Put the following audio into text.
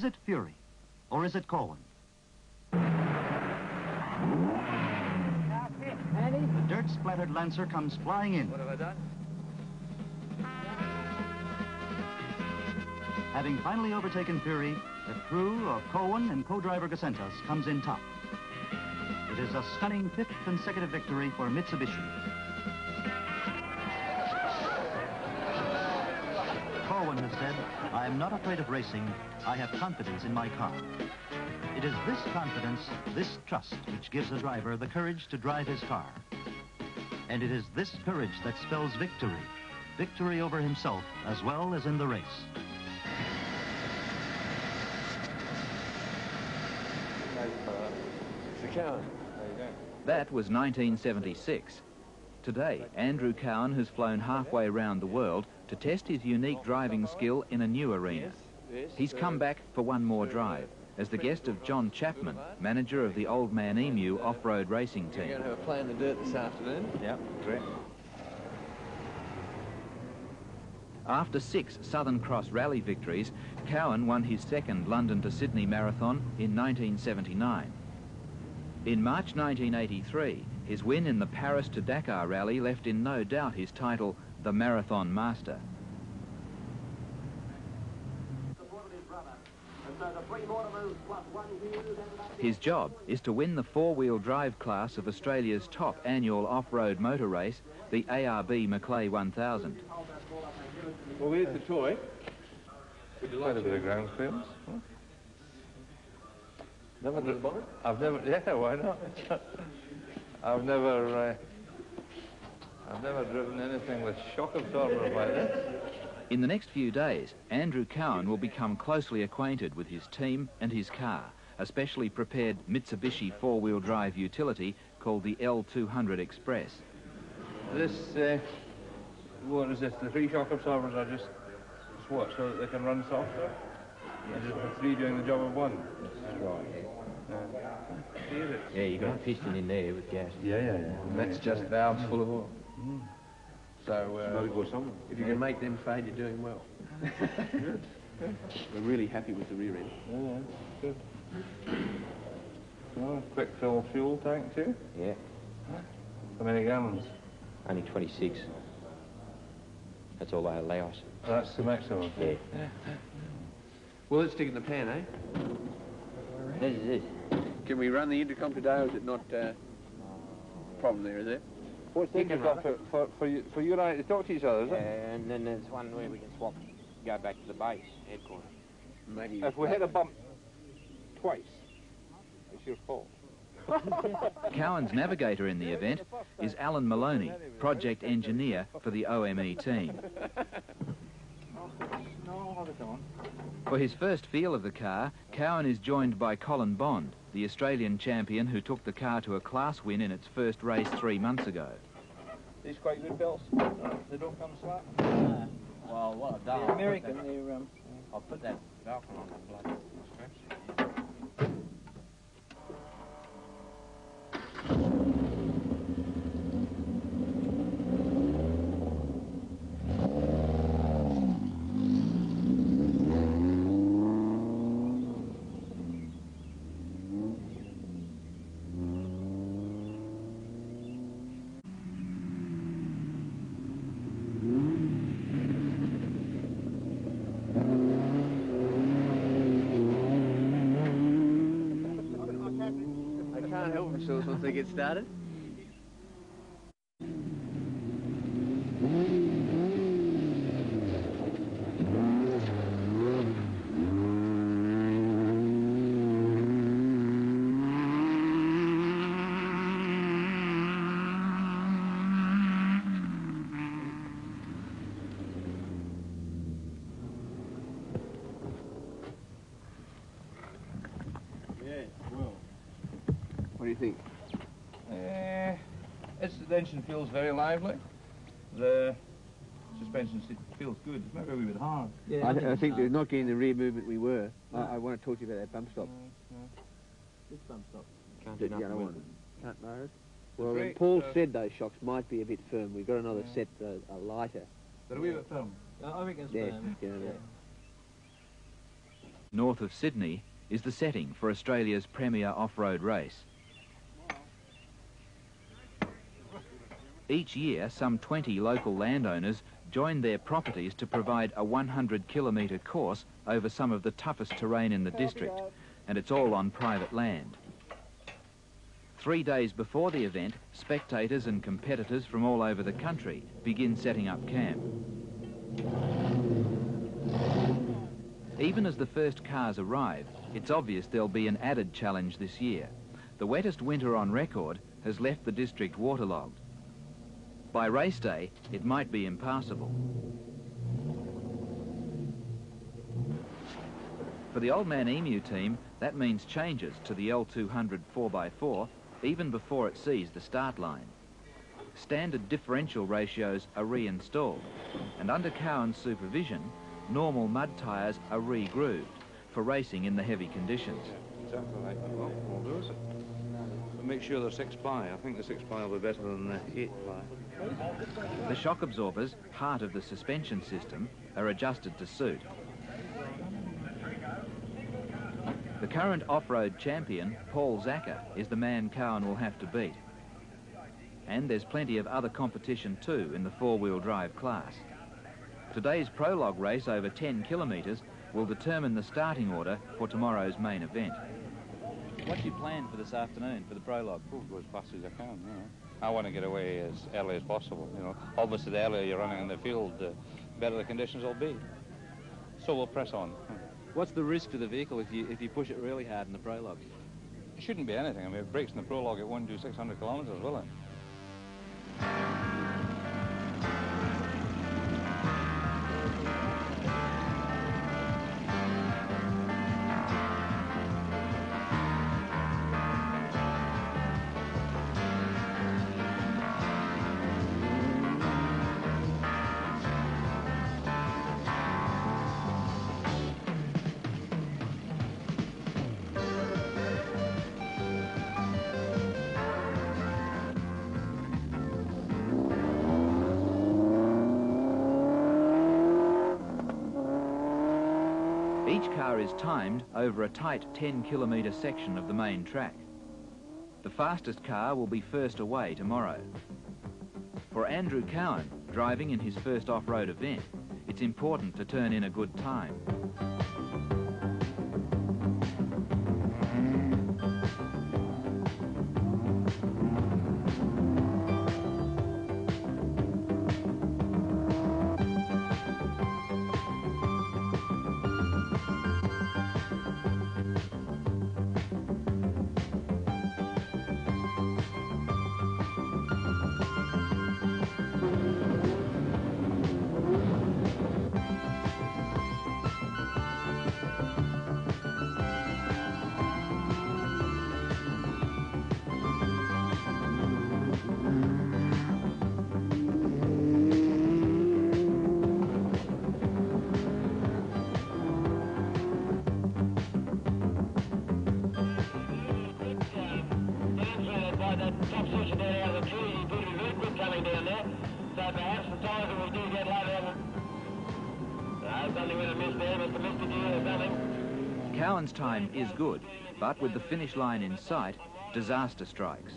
Is it Fury, or is it Cowan? The dirt-splattered Lancer comes flying in. What have I done? Having finally overtaken Fury, the crew of Cowan and co-driver Gacentas comes in top. It is a stunning fifth consecutive victory for Mitsubishi. Cowan has said, "I am not afraid of racing. I have confidence in my car." It is this confidence, this trust, which gives a driver the courage to drive his car. And it is this courage that spells victory. Victory over himself, as well as in the race. Mr. Cowan. That was 1976. Today, Andrew Cowan has flown halfway around the world to test his unique driving skill in a new arena. He's come back for one more drive as the guest of John Chapman, manager of the Old Man Emu off-road racing team. You're going to have a play in the dirt this afternoon? Yep, correct. After 6 Southern Cross Rally victories, Cowan won his second London to Sydney marathon in 1979. In March 1983, his win in the Paris to Dakar rally left in no doubt his title, the Marathon Master. His job is to win the four-wheel drive class of Australia's top annual off-road motor race, the ARB Macleay 1000. Well, here's the toy. Would you like a bit of ground clearance? Huh? I've never, yeah, why not? I've never driven anything with shock absorbers like this. In the next few days, Andrew Cowan will become closely acquainted with his team and his car, a specially prepared Mitsubishi four-wheel drive utility called the L200 Express. This, what is this? The 3 shock absorbers are just what, so that they can run softer? And just the 3 doing the job of 1? That's right. Yeah, Yeah, you got a piston in there with gas. yeah. That's just valves full of oil. Mm. So, if you can make them fade, you're doing well. Good. We're really happy with the rear end. Yeah, good. Well, quick fill fuel tank too? Yeah, How many gallons? only 26. That's all they allow us. That's the maximum. Yeah. Well, let's stick in the pan, eh? This is it. Can we run the intercom today, or is it not a problem there, is it? What's the intercom for you and I to talk to each other, is it? And then there's one where we can swap, go back to the base, headquarters. Maybe If we hit a bump twice, it's your fault. Cowan's navigator in the event is Alan Maloney, project engineer for the OME team. No, hold it on. For his first feel of the car, Cowan is joined by Colin Bond, the Australian champion who took the car to a class win in its first race 3 months ago. These quite good belts. They don't come slack. Well, what I've done... They're American. I'll put that Velcro on the blood. can't help themselves once they get started. What do you think? The engine feels very lively. The suspension feels good. It's maybe a wee bit hard. Yeah, I think they're not getting the rear movement we were. I want to talk to you about that bump stop. This bump stop. Can't The do nothing other with one. it. Can't know it. Well, great, Paul said those shocks might be a bit firm. We've got another set, a lighter. They're a wee bit firm. I reckon it's Yeah, firm. yeah. North of Sydney is the setting for Australia's premier off-road race. Each year, some 20 local landowners join their properties to provide a 100-kilometre course over some of the toughest terrain in the district, and it's all on private land. 3 days before the event, spectators and competitors from all over the country begin setting up camp. Even as the first cars arrive, it's obvious there'll be an added challenge this year. The wettest winter on record has left the district waterlogged. By race day, it might be impassable. For the Old Man Emu team, that means changes to the L200 4x4 even before it sees the start line. Standard differential ratios are reinstalled, and under Cowan's supervision, normal mud tyres are re-grooved for racing in the heavy conditions. Yeah, exactly like that. Well, we'll do it. But make sure they're 6-ply. I think the 6-ply will be better than the 8-ply. The shock absorbers, heart of the suspension system, are adjusted to suit. The current off-road champion, Paul Zacher, is the man Cowan will have to beat. And there's plenty of other competition too in the four-wheel drive class. Today's prologue race over 10 kilometres will determine the starting order for tomorrow's main event. What's your plan for this afternoon, for the prologue? Go as fast as I can, you know. I want to get away as early as possible, you know. Obviously, the earlier you're running in the field, the better the conditions will be. So we'll press on. What's the risk to the vehicle if you push it really hard in the prologue? It shouldn't be anything. I mean, it breaks in the prologue, it won't do 600 kilometres, will it? Each car is timed over a tight 10-kilometre section of the main track. The fastest car will be first away tomorrow. For Andrew Cowan, driving in his first off-road event, it's important to turn in a good time. Cowan's time is good, but with the finish line in sight, disaster strikes.